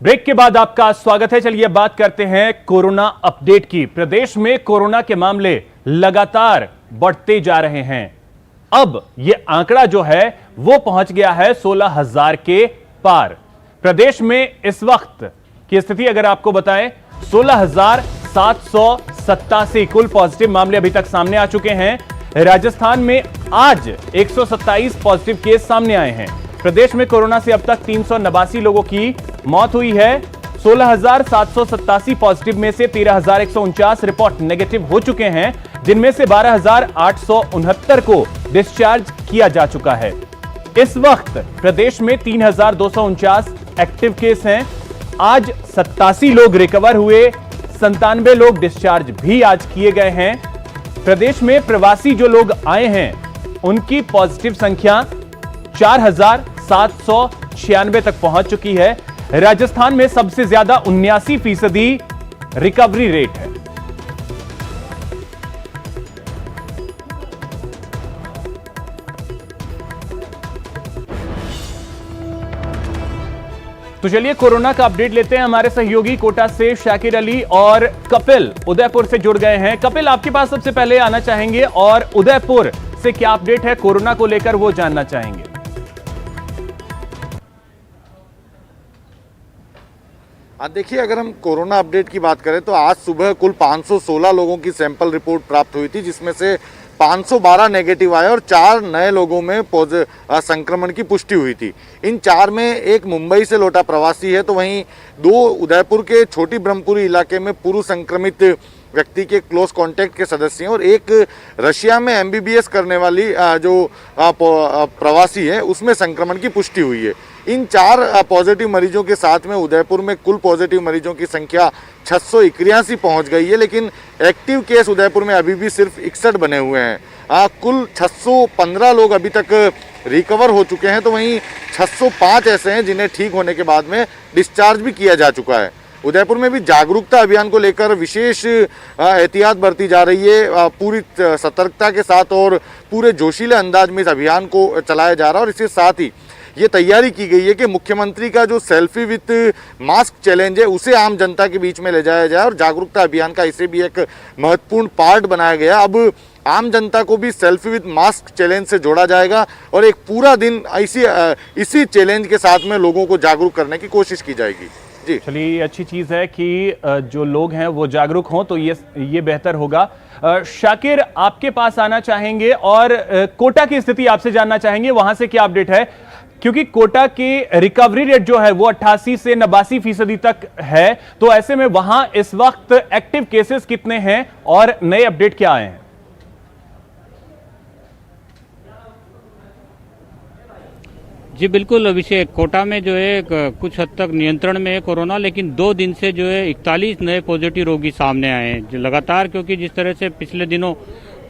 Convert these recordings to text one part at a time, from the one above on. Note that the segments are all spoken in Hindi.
ब्रेक के बाद आपका स्वागत है। चलिए बात करते हैं कोरोना अपडेट की। प्रदेश में कोरोना के मामले लगातार बढ़ते जा रहे हैं। अब यह आंकड़ा जो है वो पहुंच गया है 16,000 के पार। प्रदेश में इस वक्त की स्थिति अगर आपको बताएं, 16,787 कुल पॉजिटिव मामले अभी तक सामने आ चुके हैं। राजस्थान में आज 127 पॉजिटिव केस सामने आए हैं। प्रदेश में कोरोना से अब तक 389 लोगों की मौत हुई है। 16,787 पॉजिटिव में से 13,149 रिपोर्ट नेगेटिव हो चुके हैं, जिनमें से 12,869 को डिस्चार्ज किया जा चुका है। इस वक्त प्रदेश में 3,249 एक्टिव केस हैं। आज 87 लोग रिकवर हुए, 97 लोग डिस्चार्ज भी आज किए गए हैं। प्रदेश में प्रवासी जो लोग आए हैं उनकी पॉजिटिव संख्या 4,796 तक पहुंच चुकी है। राजस्थान में सबसे ज्यादा 79% रिकवरी रेट है। तो चलिए कोरोना का अपडेट लेते हैं। हमारे सहयोगी कोटा से शाकिर अली और कपिल उदयपुर से जुड़ गए हैं। कपिल, आपके पास सबसे पहले आना चाहेंगे और उदयपुर से क्या अपडेट है कोरोना को लेकर वो जानना चाहेंगे। देखिए, अगर हम कोरोना अपडेट की बात करें तो आज सुबह कुल 516 लोगों की सैंपल रिपोर्ट प्राप्त हुई थी, जिसमें से 512 नेगेटिव आए और 4 नए लोगों में संक्रमण की पुष्टि हुई थी। इन 4 में एक मुंबई से लौटा प्रवासी है, तो वहीं 2 उदयपुर के छोटी ब्रह्मपुरी इलाके में पूर्व संक्रमित व्यक्ति के क्लोज कांटेक्ट के सदस्य हैं और एक रशिया में एमबीबीएस करने वाली जो प्रवासी है उसमें संक्रमण की पुष्टि हुई है। इन 4 पॉजिटिव मरीजों के साथ में उदयपुर में कुल पॉजिटिव मरीजों की संख्या 681 पहुंच गई है, लेकिन एक्टिव केस उदयपुर में अभी भी सिर्फ 61 बने हुए हैं। कुल 615 लोग अभी तक रिकवर हो चुके हैं, तो वहीं 605 ऐसे हैं जिन्हें ठीक होने के बाद में डिस्चार्ज भी किया जा चुका है। उदयपुर में भी जागरूकता अभियान को लेकर विशेष एहतियात बरती जा रही है। पूरी सतर्कता के साथ और पूरे जोशीले अंदाज में इस अभियान को चलाया जा रहा है और इसके साथ ही ये तैयारी की गई है कि मुख्यमंत्री का जो सेल्फी विथ मास्क चैलेंज है उसे आम जनता के बीच में ले जाया जाए और जागरूकता अभियान का इसे भी एक महत्वपूर्ण पार्ट बनाया गया। अब आम जनता को भी सेल्फी विथ मास्क चैलेंज से जोड़ा जाएगा और एक पूरा दिन इसी चैलेंज के साथ में लोगों को जागरूक करने की कोशिश की जाएगी। जी चलिए, अच्छी चीज है कि जो लोग हैं वो जागरूक हों, तो ये बेहतर होगा। शाकिर, आपके पास आना चाहेंगे और कोटा की स्थिति आपसे जानना चाहेंगे, वहां से क्या अपडेट है, क्योंकि कोटा की रिकवरी रेट जो है वो 88 से 89% तक है। तो ऐसे में वहां इस वक्त एक्टिव केसेस कितने हैं और नए अपडेट क्या आए हैं? जी बिल्कुल अभिषेक, कोटा में जो है कुछ हद तक नियंत्रण में है कोरोना, लेकिन 2 दिन से जो है 41 नए पॉजिटिव रोगी सामने आए हैं जो लगातार, क्योंकि जिस तरह से पिछले दिनों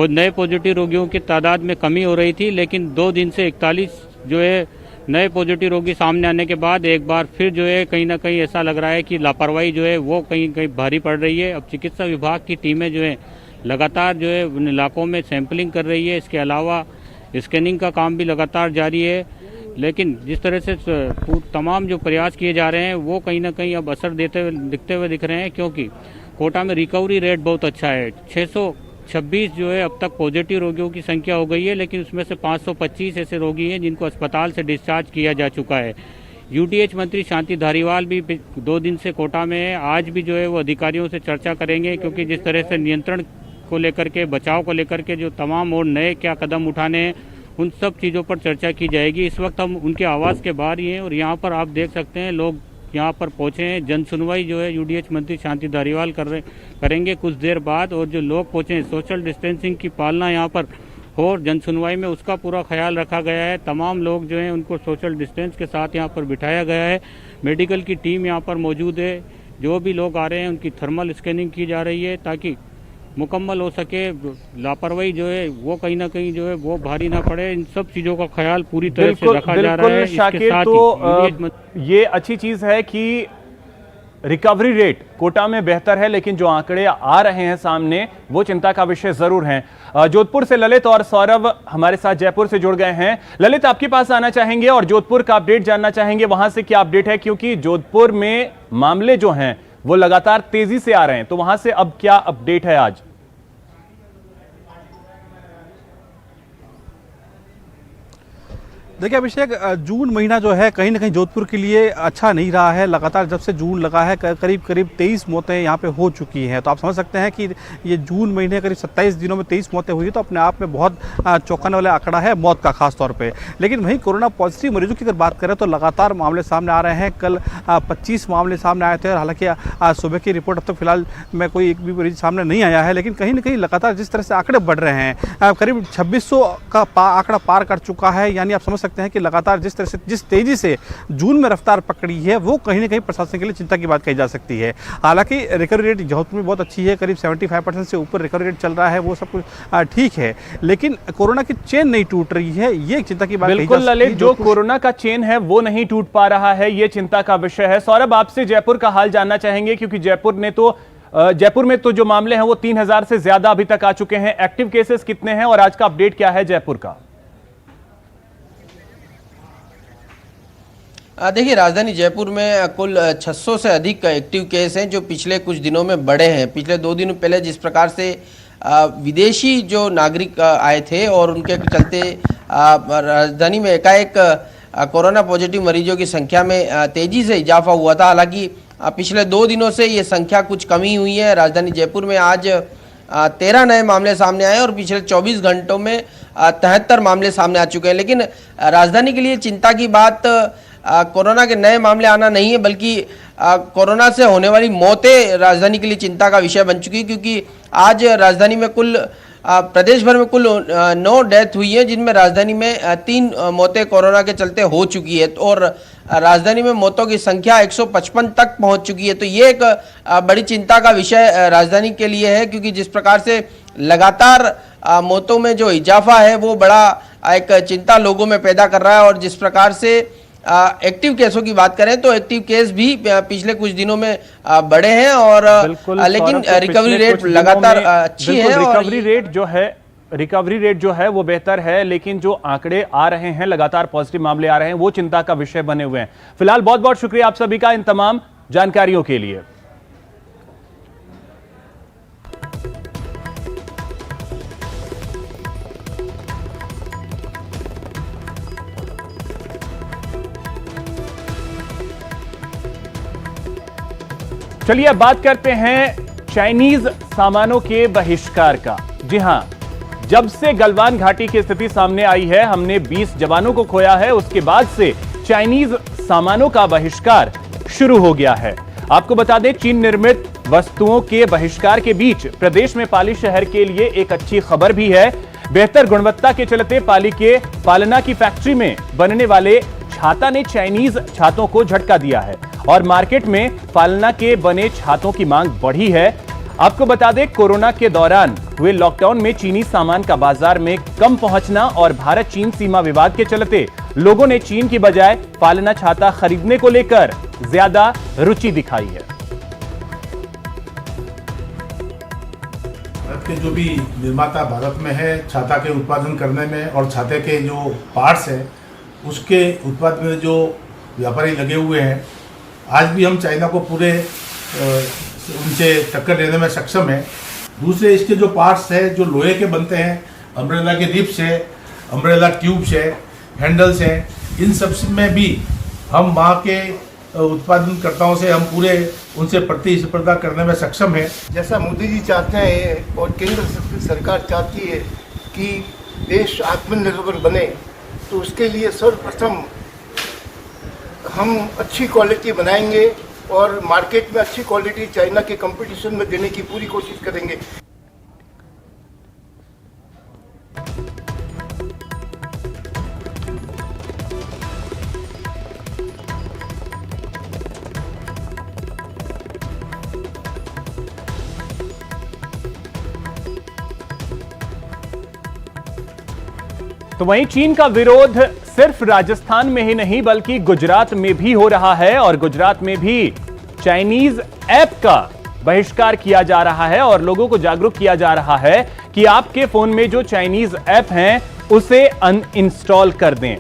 नए पॉजिटिव रोगियों की तादाद में कमी हो रही थी, लेकिन 2 दिन से 41 जो है नए पॉजिटिव रोगी सामने आने के बाद एक बार फिर जो है कहीं ना कहीं ऐसा लग रहा है कि लापरवाही जो है वो कहीं कहीं भारी पड़ रही है। अब चिकित्सा विभाग की टीमें जो है लगातार जो है उन इलाकों में सैंपलिंग कर रही है। इसके अलावा स्कैनिंग का काम भी लगातार जारी है, लेकिन जिस तरह से तमाम जो प्रयास किए जा रहे हैं वो कहीं ना कहीं अब असर दिखते हुए दिख रहे हैं, क्योंकि कोटा में रिकवरी रेट बहुत अच्छा है। 626 जो है अब तक पॉजिटिव रोगियों की संख्या हो गई है, लेकिन उसमें से 525 ऐसे रोगी हैं जिनको अस्पताल से डिस्चार्ज किया जा चुका है। यूटीएच मंत्री शांति धारीवाल भी 2 दिन से कोटा में है। आज भी जो है वो अधिकारियों से चर्चा करेंगे, क्योंकि जिस तरह से नियंत्रण को लेकर के, बचाव को लेकर के जो तमाम और नए क्या कदम उठाने हैं उन सब चीज़ों पर चर्चा की जाएगी। इस वक्त हम उनके आवास के बाहर ही हैं और यहाँ पर आप देख सकते हैं लोग यहाँ पर पहुँचे हैं। जन सुनवाई जो है यूडीएच मंत्री शांति धारीवाल करेंगे कुछ देर बाद, और जो लोग पहुँचे हैं सोशल डिस्टेंसिंग की पालना यहाँ पर हो और जन सुनवाई में उसका पूरा ख्याल रखा गया है। तमाम लोग जो हैं उनको सोशल डिस्टेंस के साथ यहाँ पर बिठाया गया है। मेडिकल की टीम यहाँ पर मौजूद है। जो भी लोग आ रहे हैं उनकी थर्मल स्कैनिंग की जा रही है ताकि मुकम्मल हो सके। लापरवाही जो है वो कहीं ना कहीं जो है वो भारी ना पड़े। इन सब चीज़ों का ख्याल पूरी तरह से रखा जा रहा है। शाकिर, तो ये अच्छी चीज़ है कि रिकवरी रेट कोटा में बेहतर है, लेकिन जो आंकड़े आ रहे हैं सामने वो चिंता का विषय जरूर हैं। जोधपुर से ललित और सौरभ हमारे साथ जयपुर से जुड़ गए हैं। ललित, आपके पास आना चाहेंगे और जोधपुर का अपडेट जानना चाहेंगे, वहां से क्या अपडेट है, क्योंकि जोधपुर में मामले जो हैं वो लगातार तेजी से आ रहे हैं, तो वहां से अब क्या अपडेट है आज? देखिए अभिषेक, जून महीना जो है कहीं ना कहीं जोधपुर के लिए अच्छा नहीं रहा है। लगातार जब से जून लगा है करीब 23 मौतें यहाँ पे हो चुकी हैं। तो आप समझ सकते हैं कि ये जून महीने करीब 27 दिनों में 23 मौतें हुई, तो अपने आप में बहुत चौंकाने वाला आंकड़ा है मौत का खास तौर पे। लेकिन वहीं कोरोना पॉजिटिव मरीजों की अगर बात करें तो लगातार मामले सामने आ रहे हैं। कल 25 मामले सामने आए थे और हालांकि सुबह की रिपोर्ट अब तक फिलहाल में कोई एक भी मरीज सामने नहीं आया है। लेकिन कहीं ना कहीं लगातार जिस तरह से आंकड़े बढ़ रहे हैं, करीब 2600 का आंकड़ा पार कर चुका है। यानी आप समझ सकते हैं कि लगातार जिस तरह से जिस तेजी से जून में रफ्तार पकड़ी है वो कहीं ना कहीं प्रशासन के लिए चिंता की बात कही जा सकती है। हालांकि रिकवरी रेट जोधपुर में बहुत अच्छी है, करीब 75% से ऊपर रिकवरी रेट चल रहा है, वो सब कुछ ठीक है। लेकिन कोरोना की चेन नहीं टूट रही है, ये एक चिंता की बात कही जा सकती है। बिल्कुल ललित, जो कोरोना का चेन है वो नहीं टूट पा रहा है, ये चिंता का विषय है। सौरभ, आपसे जयपुर का हाल जानना चाहेंगे, क्योंकि जयपुर में तो जो मामले हैं वो 3000 से ज्यादा अभी तक आ चुके हैं। एक्टिव केसेस कितने हैं और आज का अपडेट क्या है जयपुर का? देखिए, राजधानी जयपुर में कुल 600 से अधिक एक्टिव केस हैं जो पिछले कुछ दिनों में बढ़े हैं। पिछले 2 दिनों पहले जिस प्रकार से विदेशी जो नागरिक आए थे और उनके चलते राजधानी में एकाएक कोरोना पॉजिटिव मरीजों की संख्या में तेजी से इजाफा हुआ था। हालांकि पिछले 2 दिनों से ये संख्या कुछ कमी हुई है। राजधानी जयपुर में आज 13 नए मामले सामने आए और पिछले 24 घंटों में 73 मामले सामने आ चुके हैं। लेकिन राजधानी के लिए चिंता की बात कोरोना के नए मामले आना नहीं है, बल्कि कोरोना से होने वाली मौतें राजधानी के लिए चिंता का विषय बन चुकी है। क्योंकि आज राजधानी में कुल प्रदेश भर में कुल 9 डेथ हुई है, जिनमें राजधानी में 3 मौतें कोरोना के चलते हो चुकी है और राजधानी में मौतों की संख्या 155 तक पहुंच चुकी है। तो ये एक बड़ी चिंता का विषय राजधानी के लिए है, क्योंकि जिस प्रकार से लगातार मौतों में जो इजाफा है वो बड़ा एक चिंता लोगों में पैदा कर रहा है। और जिस प्रकार से एक्टिव केसों की बात करें तो एक्टिव केस भी पिछले कुछ दिनों में बढ़े हैं और लेकिन रिकवरी रेट लगातार अच्छी है। रिकवरी रेट जो है वो बेहतर है, लेकिन जो आंकड़े आ रहे हैं, लगातार पॉजिटिव मामले आ रहे हैं, वो चिंता का विषय बने हुए हैं। फिलहाल बहुत बहुत शुक्रिया आप सभी का इन तमाम जानकारियों के लिए। चलिए अब बात करते हैं चाइनीज सामानों के बहिष्कार का। जी हां, जब से गलवान घाटी की स्थिति सामने आई है, हमने 20 जवानों को खोया है, उसके बाद से चाइनीज सामानों का बहिष्कार शुरू हो गया है। आपको बता दें, चीन निर्मित वस्तुओं के बहिष्कार के बीच प्रदेश में पाली शहर के लिए एक अच्छी खबर भी है। बेहतर गुणवत्ता के चलते पाली के पालना की फैक्ट्री में बनने वाले छाता ने चाइनीज छातों को झटका दिया है और मार्केट में पालना के बने छातों की मांग बढ़ी है। आपको बता दें, कोरोना के दौरान हुए लॉकडाउन में चीनी सामान का बाजार में कम पहुंचना और भारत चीन सीमा विवाद के चलते लोगों ने चीन की बजाय पालना छाता खरीदने को लेकर ज्यादा रुचि दिखाई है। भारत के जो भी निर्माता भारत में है छाता के उत्पादन करने में और छाते के जो पार्ट्स है उसके उत्पाद में जो व्यापारी लगे हुए हैं, आज भी हम चाइना को पूरे उनसे टक्कर देने में सक्षम है। दूसरे इसके जो पार्ट्स है जो लोहे के बनते हैं, अम्ब्रेला के रिब्स है, अम्ब्रेला ट्यूब्स है, हैंडल्स हैं, इन सब में भी हम वहाँ के उत्पादनकर्ताओं से हम पूरे उनसे प्रतिस्पर्धा करने में सक्षम है। जैसा मोदी जी चाहते हैं और केंद्र सरकार चाहती है कि देश आत्मनिर्भर बने, तो उसके लिए सर्वप्रथम हम अच्छी क्वालिटी बनाएंगे और मार्केट में अच्छी क्वालिटी चाइना के कंपटीशन में देने की पूरी कोशिश करेंगे। तो वहीं चीन का विरोध सिर्फ राजस्थान में ही नहीं बल्कि गुजरात में भी हो रहा है और गुजरात में भी चाइनीज ऐप का बहिष्कार किया जा रहा है और लोगों को जागरूक किया जा रहा है कि आपके फोन में जो चाइनीज ऐप हैं उसे अनइंस्टॉल कर दें।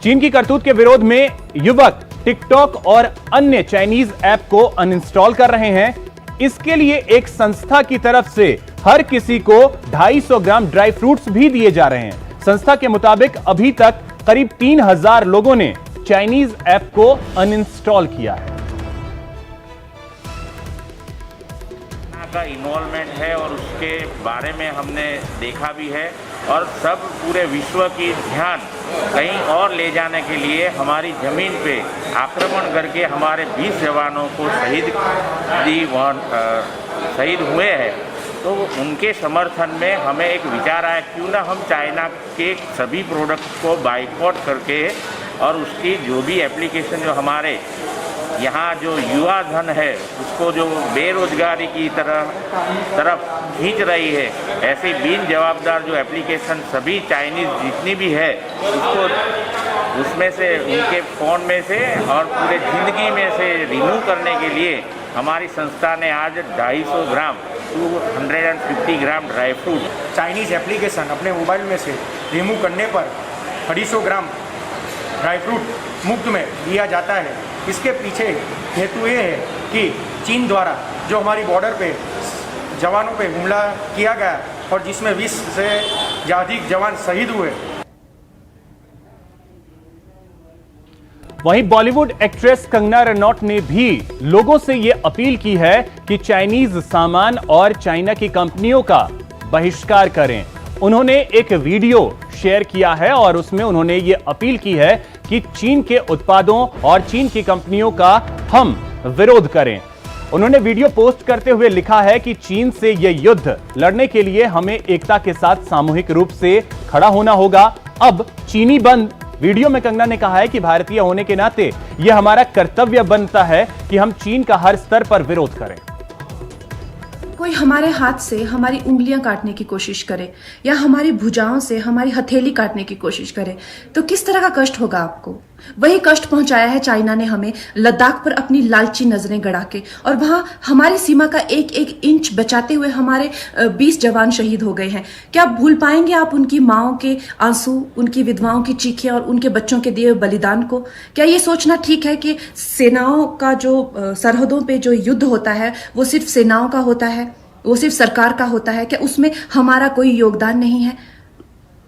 चीन की करतूत के विरोध में युवक टिकटॉक और अन्य चाइनीज ऐप को अनइंस्टॉल कर रहे हैं। इसके लिए एक संस्था की तरफ से हर किसी को 250 ग्राम ड्राई फ्रूट्स भी दिए जा रहे हैं। संस्था के मुताबिक अभी तक करीब 3000 लोगों ने चाइनीज ऐप को अनइंस्टॉल किया है। का इन्वॉल्वमेंट है और उसके बारे में हमने देखा भी है और सब पूरे विश्व की ध्यान कहीं और ले जाने के लिए हमारी ज़मीन पे आक्रमण करके हमारे 20 जवानों को शहीद हुए हैं। तो उनके समर्थन में हमें एक विचार आया, क्यों ना हम चाइना के सभी प्रोडक्ट्स को बाइकआउट करके और उसकी जो भी एप्लीकेशन जो हमारे यहाँ जो युवा धन है उसको जो बेरोजगारी की तरफ खींच रही है, ऐसी बिन जवाबदार जो एप्लीकेशन सभी चाइनीज जितनी भी है उसको उसमें से उनके फ़ोन में से और पूरे ज़िंदगी में से रिमूव करने के लिए हमारी संस्था ने आज 250 ग्राम 250 ग्राम ड्राई फ्रूट चाइनीज़ एप्लीकेशन अपने मोबाइल में से रिमूव करने पर 250 ग्राम ड्राई फ्रूट मुफ्त में दिया जाता है। इसके पीछे हेतु ये है कि चीन द्वारा जो हमारी बॉर्डर पे जवानों पे हमला किया गया और जिसमें 20 से अधिक जवान शहीद हुए। वहीं बॉलीवुड एक्ट्रेस कंगना रनौत ने भी लोगों से यह अपील की है कि चाइनीज सामान और चाइना की कंपनियों का बहिष्कार करें। उन्होंने एक वीडियो शेयर किया है और उसमें उन्होंने ये अपील की है कि चीन के उत्पादों और चीन की कंपनियों का हम विरोध करें। उन्होंने वीडियो पोस्ट करते हुए लिखा है कि चीन से यह युद्ध लड़ने के लिए हमें एकता के साथ सामूहिक रूप से खड़ा होना होगा। अब चीनी बंद। वीडियो में कंगना ने कहा है कि भारतीय होने के नाते यह हमारा कर्तव्य बनता है कि हम चीन का हर स्तर पर विरोध करें। कोई हमारे हाथ से हमारी उंगलियां काटने की कोशिश करे या हमारी भुजाओं से हमारी हथेली काटने की कोशिश करे तो किस तरह का कष्ट होगा आपको। वही कष्ट पहुंचाया है चाइना ने हमें लद्दाख पर अपनी लालची नजरें गड़ा के, और वहां हमारी सीमा का एक एक इंच बचाते हुए हमारे 20 जवान शहीद हो गए हैं। क्या भूल पाएंगे आप उनकी माओं के आंसू, उनकी विधवाओं की चीखें और उनके बच्चों के दिए बलिदान को? क्या ये सोचना ठीक है कि सेनाओं का जो सरहदों पे जो युद्ध होता है वो सिर्फ सेनाओं का होता है, वो सिर्फ सरकार का होता है? क्या उसमें हमारा कोई योगदान नहीं है?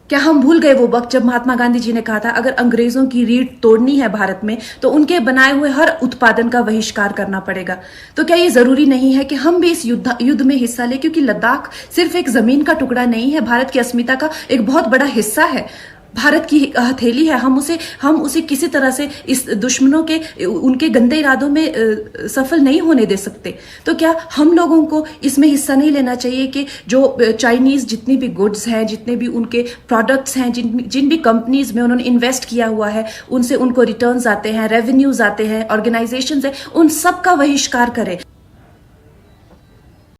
क्या हम भूल गए वो वक्त जब महात्मा गांधी जी ने कहा था अगर अंग्रेजों की रीढ़ तोड़नी है भारत में तो उनके बनाए हुए हर उत्पादन का बहिष्कार करना पड़ेगा? तो क्या ये जरूरी नहीं है कि हम भी इस युद्ध में हिस्सा लें? क्योंकि लद्दाख सिर्फ एक जमीन का टुकड़ा नहीं है, भारत की अस्मिता का एक बहुत बड़ा हिस्सा है, भारत की हथेली है। हम उसे किसी तरह से इस दुश्मनों के उनके गंदे इरादों में सफल नहीं होने दे सकते। तो क्या हम लोगों को इसमें हिस्सा नहीं लेना चाहिए कि जो चाइनीज जितनी भी गुड्स हैं, जितने भी उनके प्रोडक्ट्स हैं, जिन भी कंपनीज में उन्होंने इन्वेस्ट किया हुआ है, उनसे उनको रिटर्न्स आते हैं, रेवेन्यूज आते हैं, ऑर्गेनाइजेशंस हैं, उन सब का बहिष्कार करें।